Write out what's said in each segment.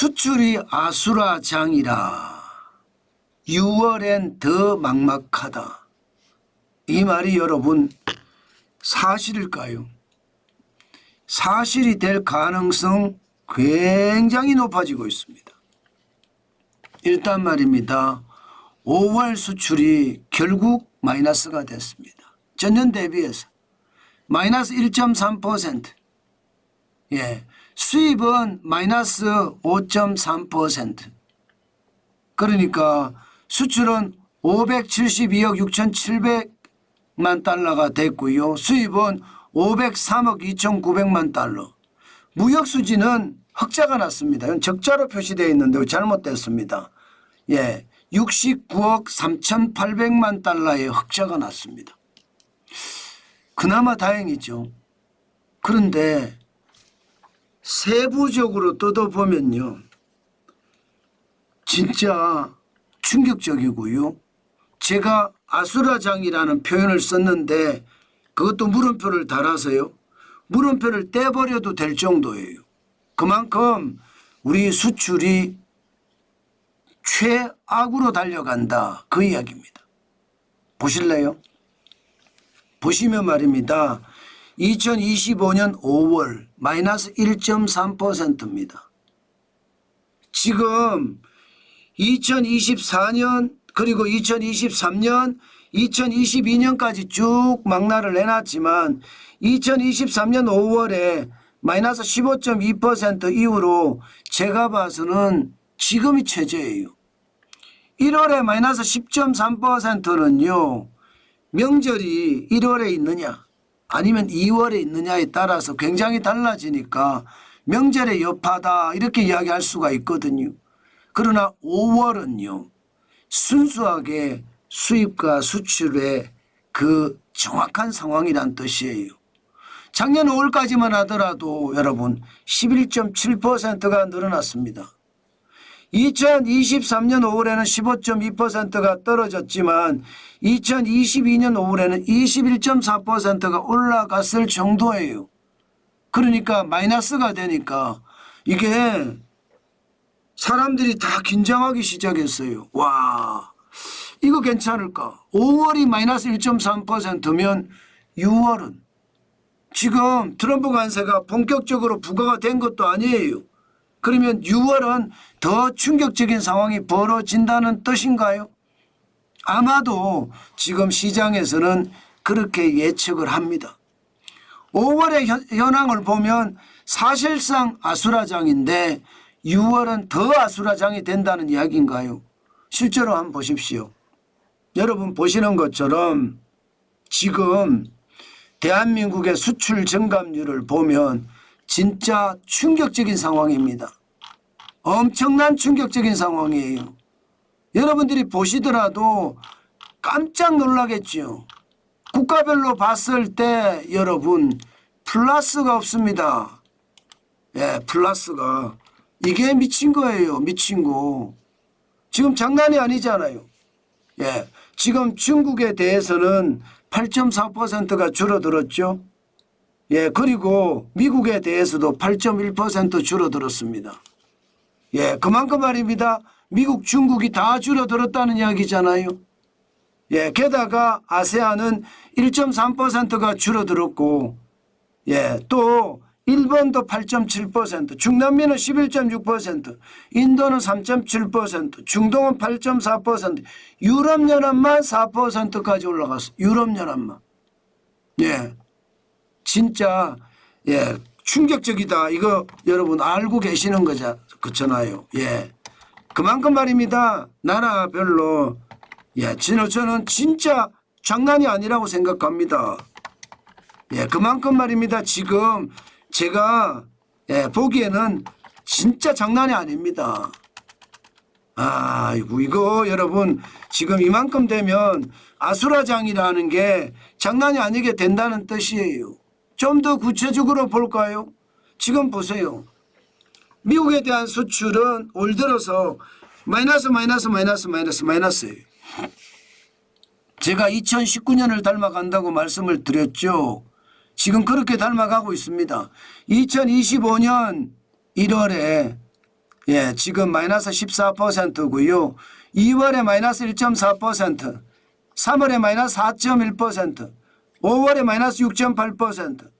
수출이 아수라장이라 6월엔 더 막막하다. 이 말이 여러분 사실일까요? 사실이 될 가능성 굉장히 높아지고 있습니다. 일단 말입니다. 5월 수출이 결국 마이너스가 됐습니다. 전년 대비해서 마이너스 1.3%. 예, 수입은 마이너스 5.3%. 그러니까 수출은 572억 6,700만 달러가 됐고요. 수입은 503억 2,900만 달러. 무역수지는 흑자가 났습니다. 이건 적자로 표시되어 있는데 잘못됐습니다. 예, 69억 3,800만 달러의 흑자가 났습니다. 그나마 다행이죠. 그런데 세부적으로 뜯어보면요, 진짜 충격적이고요. 제가 아수라장이라는 표현을 썼는데 그것도 물음표를 달아서요, 물음표를 떼버려도 될 정도예요. 그만큼 우리 수출이 최악으로 달려간다, 그 이야기입니다. 보실래요? 보시면 말입니다. 2025년 5월 마이너스 1.3%입니다. 지금 2024년 그리고 2023년 2022년까지 쭉 막나를 내놨지만 2023년 5월에 마이너스 15.2% 이후로 제가 봐서는 지금이 최저예요. 1월에 마이너스 10.3%는요. 명절이 1월에 있느냐 아니면 2월에 있느냐에 따라서 굉장히 달라지니까 명절의 여파다 이렇게 이야기할 수가 있거든요. 그러나 5월은요. 순수하게 수입과 수출의 그 정확한 상황이란 뜻이에요. 작년 5월까지만 하더라도 여러분 11.7%가 늘어났습니다. 2023년 5월에는 15.2%가 떨어졌지만 2022년 5월에는 21.4%가 올라갔을 정도예요. 그러니까 마이너스가 되니까 이게 사람들이 다 긴장하기 시작했어요. 와, 이거 괜찮을까? 5월이 마이너스 1.3%면 6월은 지금 트럼프 관세가 본격적으로 부과가 된 것도 아니에요. 그러면 6월은 더 충격적인 상황이 벌어진다는 뜻인가요? 아마도 지금 시장에서는 그렇게 예측을 합니다. 5월의 현황을 보면 사실상 아수라장인데 6월은 더 아수라장이 된다는 이야기인가요? 실제로 한번 보십시오. 여러분 보시는 것처럼 지금 대한민국의 수출 증감률을 보면 진짜 충격적인 상황입니다. 엄청난 충격적인 상황이에요. 여러분들이 보시더라도 깜짝 놀라겠죠. 국가별로 봤을 때 여러분 플러스가 없습니다. 예, 플러스가. 이게 미친 거예요. 미친 거. 지금 장난이 아니잖아요. 예, 지금 중국에 대해서는 8.4%가 줄어들었죠. 예, 그리고 미국에 대해서도 8.1% 줄어들었습니다. 예, 그만큼 말입니다. 미국, 중국이 다 줄어들었다는 이야기잖아요. 예, 게다가 아세안은 1.3%가 줄어들었고, 예, 또 일본도 8.7%, 중남미는 11.6%, 인도는 3.7%, 중동은 8.4%, 유럽연합만 4%까지 올라갔어. 유럽연합만. 예, 진짜 예 충격적이다. 이거 여러분 알고 계시는 그렇잖아요. 예, 그만큼 말입니다. 나라별로 예, 저는 진짜 장난이 아니라고 생각합니다. 예, 그만큼 말입니다. 지금 제가 예, 보기에는 진짜 장난이 아닙니다. 아이고, 이거 여러분 지금 이만큼 되면 아수라장이라는 게 장난이 아니게 된다는 뜻이에요. 좀 더 구체적으로 볼까요? 지금 보세요. 미국에 대한 수출은 올 들어서 마이너스예요. 제가 2019년을 닮아간다고 말씀을 드렸죠. 지금 그렇게 닮아가고 있습니다. 2025년 1월에 예, 지금 마이너스 14%고요. 2월에 마이너스 1.4%, 3월에 마이너스 4.1%, 5월에 마이너스 6.8%,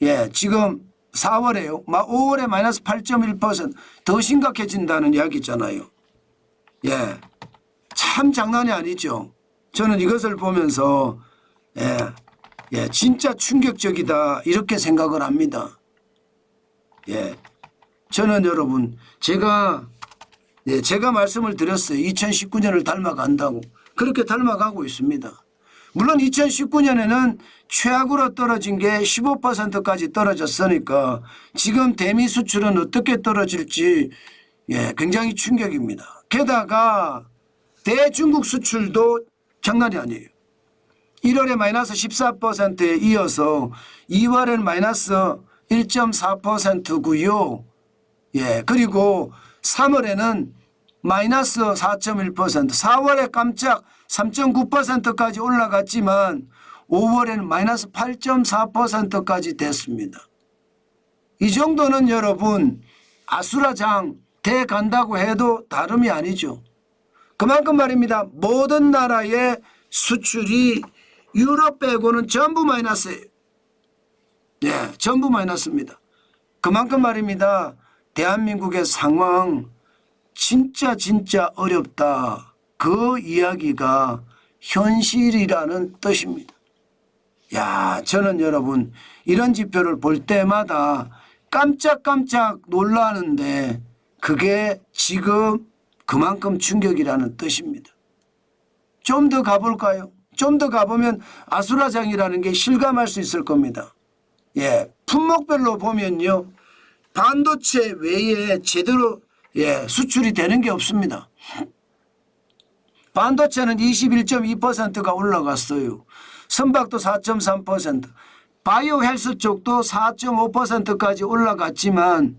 예, 지금 4월에요. 5월에 마이너스 8.1%더 심각해진다는 이야기잖아요. 예, 참 장난이 아니죠. 저는 이것을 보면서 진짜 충격적이다 이렇게 생각을 합니다. 예, 저는 여러분 제가 말씀을 드렸어요. 2019년을 닮아간다고. 그렇게 닮아가고 있습니다. 물론 2019년에는 최악으로 떨어진 게 15%까지 떨어졌으니까 지금 대미 수출은 어떻게 떨어질지 굉장히 충격입니다. 게다가 대중국 수출도 장난이 아니에요. 1월에 마이너스 14%에 이어서 2월에는 마이너스 1.4%고요. 예, 그리고 3월에는 마이너스 4.1%, 4월에 깜짝 3.9%까지 올라갔지만 5월에는 마이너스 8.4%까지 됐습니다. 이 정도는 여러분 아수라장 돼 간다고 해도 다름이 아니죠. 그만큼 말입니다. 모든 나라의 수출이 유럽 빼고는 전부 마이너스예요. 예, 전부 마이너스입니다. 그만큼 말입니다. 대한민국의 상황 진짜 어렵다. 그 이야기가 현실이라는 뜻입니다. 야, 저는 여러분 이런 지표를 볼 때마다 깜짝 놀라는데 그게 지금 그만큼 충격이라는 뜻입니다. 좀 더 가볼까요? 좀 더 가보면 아수라장이라는 게 실감할 수 있을 겁니다. 예, 품목별로 보면요. 반도체 외에 제대로 수출이 되는 게 없습니다. 반도체는 21.2%가 올라갔어요. 선박도 4.3%, 바이오 헬스 쪽도 4.5%까지 올라갔지만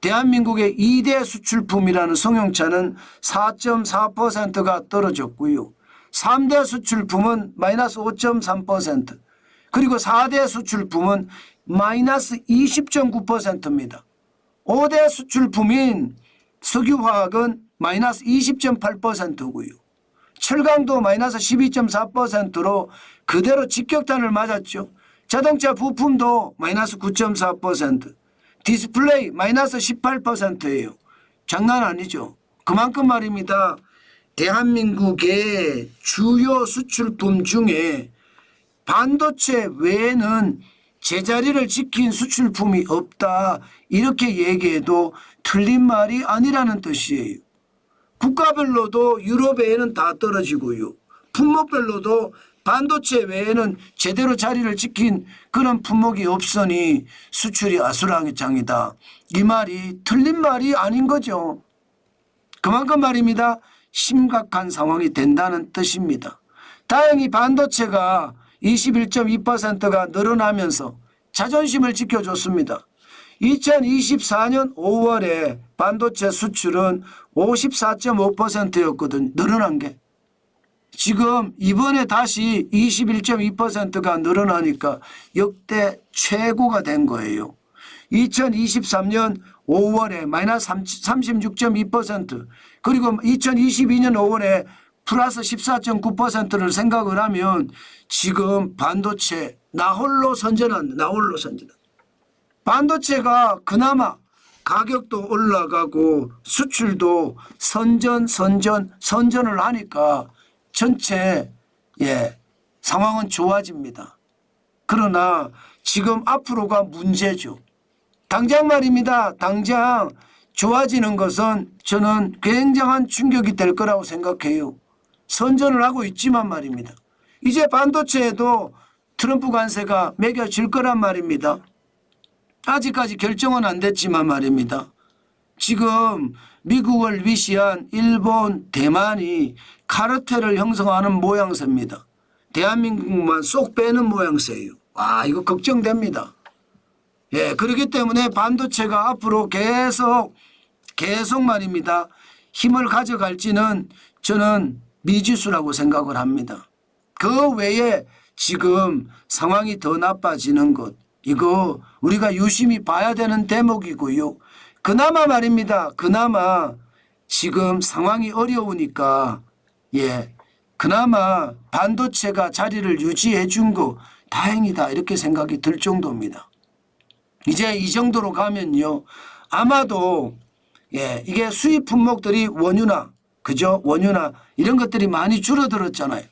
대한민국의 2대 수출품이라는 성형차는 4.4%가 떨어졌고요. 3대 수출품은 마이너스 5.3%, 그리고 4대 수출품은 마이너스 20.9%입니다. 5대 수출품인 석유화학은 마이너스 20.8%고요. 철강도 마이너스 12.4%로 그대로 직격탄을 맞았죠. 자동차 부품도 마이너스 9.4%, 디스플레이 마이너스 18%예요. 장난 아니죠. 그만큼 말입니다. 대한민국의 주요 수출품 중에 반도체 외에는 제자리를 지킨 수출품이 없다. 이렇게 얘기해도 틀린 말이 아니라는 뜻이에요. 국가별로도 유럽 외에는 다 떨어지고요. 품목별로도 반도체 외에는 제대로 자리를 지킨 그런 품목이 없으니 수출이 아수라장이다. 이 말이 틀린 말이 아닌 거죠. 그만큼 말입니다. 심각한 상황이 된다는 뜻입니다. 다행히 반도체가 21.2%가 늘어나면서 자존심을 지켜줬습니다. 2024년 5월에 반도체 수출은 54.5%였거든요. 늘어난 게. 지금 이번에 다시 21.2%가 늘어나니까 역대 최고가 된 거예요. 2023년 5월에 마이너스 36.2%, 그리고 2022년 5월에 플러스 14.9%를 생각을 하면 지금 반도체 나홀로 선전한다. 나홀로 선전. 반도체가 그나마 가격도 올라가고 수출도 선전을 하니까 전체 상황은 좋아집니다. 그러나 지금 앞으로가 문제죠. 당장 말입니다. 당장 좋아지는 것은 저는 굉장한 충격이 될 거라고 생각해요. 선전을 하고 있지만 말입니다. 이제 반도체에도 트럼프 관세가 매겨질 거란 말입니다. 아직까지 결정은 안 됐지만 말입니다. 지금 미국을 위시한 일본, 대만이 카르텔을 형성하는 모양새입니다. 대한민국만 쏙 빼는 모양새예요. 와, 이거 걱정됩니다. 예, 그렇기 때문에 반도체가 앞으로 계속 말입니다. 힘을 가져갈지는 저는 미지수라고 생각을 합니다. 그 외에 지금 상황이 더 나빠지는 것, 이거 우리가 유심히 봐야 되는 대목이고요. 그나마 말입니다. 그나마 지금 상황이 어려우니까 그나마 반도체가 자리를 유지해 준 거 다행이다 이렇게 생각이 들 정도입니다. 이제 이 정도로 가면요. 아마도 이게 수입 품목들이 원유나 그죠? 원유나 이런 것들이 많이 줄어들었잖아요.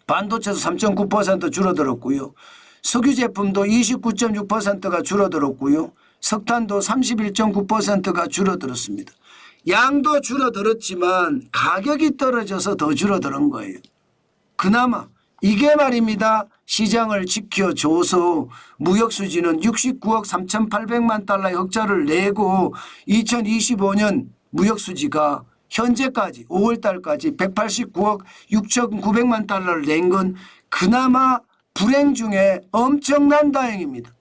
반도체도 3.9% 줄어들었고요. 석유 제품도 29.6%가 줄어들었고요. 석탄도 31.9%가 줄어들었습니다. 양도 줄어들었지만 가격이 떨어져서 더 줄어드는 거예요. 그나마 이게 말입니다. 시장을 지켜줘서 무역수지는 69억 3,800만 달러의 흑자를 내고 2025년 무역수지가 현재까지 5월 달까지 189억 6,900만 달러를 낸 건 그나마 불행 중에 엄청난 다행입니다.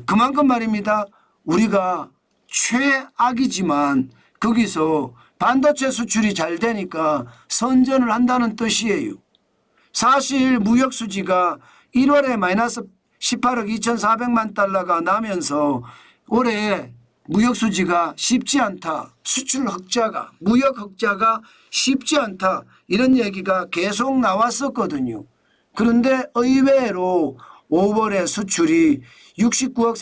그만큼 말입니다. 우리가 최악이지만 거기서 반도체 수출이 잘 되니까 선전을 한다는 뜻이에요. 사실 무역수지가 1월에 마이너스 18억 2,400만 달러가 나면서 올해 무역수지가 쉽지 않다. 수출 흑자가 무역 흑자가 쉽지 않다. 이런 얘기가 계속 나왔었거든요. 그런데 의외로 5월에 수출이 69억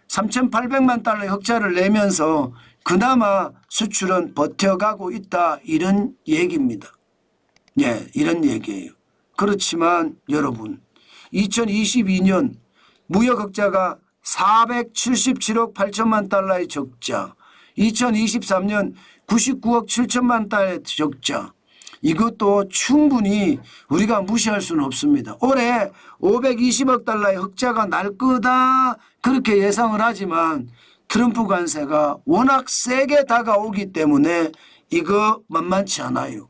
3,800만 달러의 흑자를 내면서 그나마 수출은 버텨가고 있다. 이런 얘기입니다. 이런 얘기예요. 그렇지만 여러분 2022년 무역 흑자가 477억 8천만 달러의 적자, 2023년 99억 7천만 달러의 적자, 이것도 충분히 우리가 무시할 수는 없습니다. 올해 520억 달러의 흑자가 날 거다 그렇게 예상을 하지만 트럼프 관세가 워낙 세게 다가오기 때문에 이거 만만치 않아요.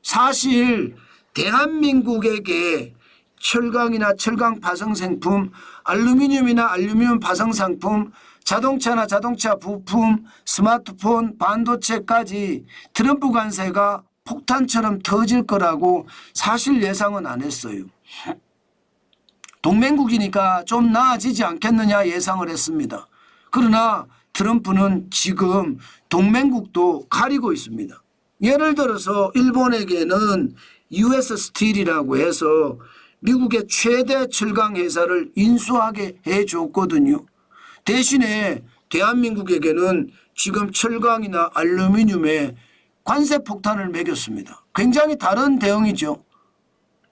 사실 대한민국에게 철강이나 철강 파성상품, 알루미늄이나 알루미늄 파성상품, 자동차나 자동차 부품, 스마트폰, 반도체까지 트럼프 관세가 폭탄처럼 터질 거라고 사실 예상은 안 했어요. 동맹국이니까 좀 나아지지 않겠느냐 예상을 했습니다. 그러나 트럼프는 지금 동맹국도 가리고 있습니다. 예를 들어서 일본에게는 US 스틸이라고 해서 미국의 최대 철강 회사를 인수하게 해줬거든요. 대신에 대한민국에게는 지금 철강이나 알루미늄에 관세 폭탄을 매겼습니다. 굉장히 다른 대응이죠.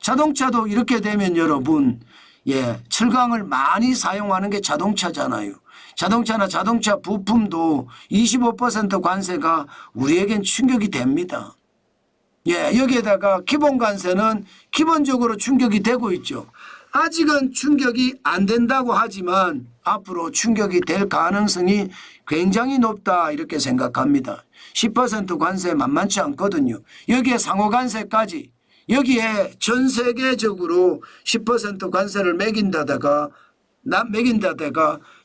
자동차도 이렇게 되면 여러분 철강을 많이 사용하는 게 자동차잖아요. 자동차나 자동차 부품도 25% 관세가 우리에겐 충격이 됩니다. 여기에다가 기본 관세는 기본적으로 충격이 되고 있죠. 아직은 충격이 안 된다고 하지만 앞으로 충격이 될 가능성이 굉장히 높다 이렇게 생각합니다. 10% 관세 만만치 않거든요. 여기에 상호관세까지 여기에 전 세계적으로 10% 관세를 매긴다다가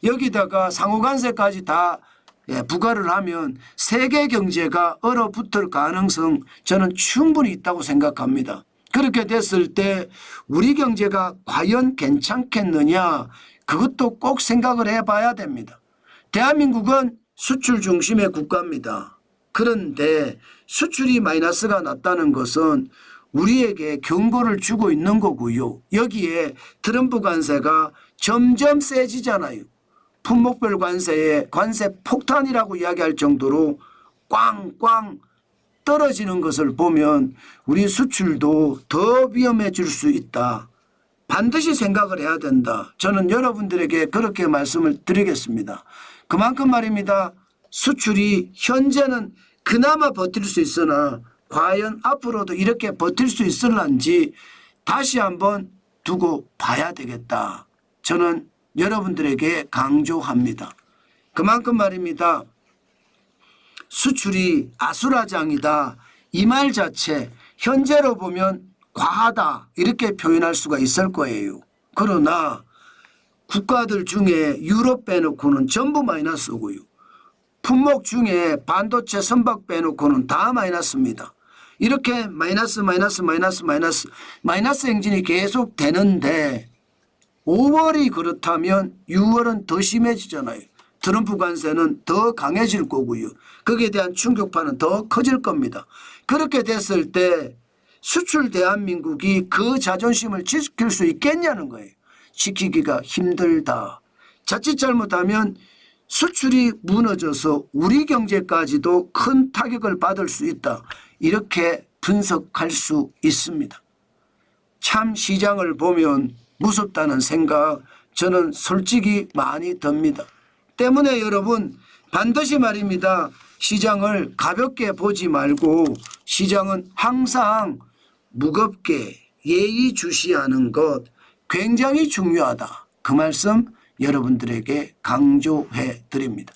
여기다가 상호관세까지 다 부과를 하면 세계 경제가 얼어붙을 가능성 저는 충분히 있다고 생각합니다. 그렇게 됐을 때 우리 경제가 과연 괜찮겠느냐 그것도 꼭 생각을 해봐야 됩니다. 대한민국은 수출 중심의 국가입니다. 그런데 수출이 마이너스가 났다는 것은 우리에게 경고를 주고 있는 거고요. 여기에 트럼프 관세가 점점 세지잖아요. 품목별 관세에 관세 폭탄이라고 이야기할 정도로 꽝꽝 떨어지는 것을 보면 우리 수출도 더 위험해질 수 있다. 반드시 생각을 해야 된다. 저는 여러분들에게 그렇게 말씀을 드리겠습니다. 그만큼 말입니다. 수출이 현재는 그나마 버틸 수 있으나 과연 앞으로도 이렇게 버틸 수 있을런지 다시 한번 두고 봐야 되겠다. 저는 여러분들에게 강조합니다. 그만큼 말입니다. 수출이 아수라장이다. 이 말 자체 현재로 보면 과하다 이렇게 표현할 수가 있을 거예요. 그러나 국가들 중에 유럽 빼놓고는 전부 마이너스고요. 품목 중에 반도체 선박 빼놓고는 다 마이너스입니다. 이렇게 마이너스 행진이 계속 되는데 5월이 그렇다면 6월은 더 심해지잖아요. 트럼프 관세는 더 강해질 거고요. 거기에 대한 충격파는 더 커질 겁니다. 그렇게 됐을 때 수출 대한민국이 그 자존심을 지킬 수 있겠냐는 거예요. 지키기가 힘들다. 자칫 잘못하면 수출이 무너져서 우리 경제까지도 큰 타격을 받을 수 있다. 이렇게 분석할 수 있습니다. 참 시장을 보면 무섭다는 생각 저는 솔직히 많이 듭니다. 때문에 여러분 반드시 말입니다. 시장을 가볍게 보지 말고 시장은 항상 무겁게 예의주시하는 것 굉장히 중요하다. 그 말씀 여러분들에게 강조해 드립니다.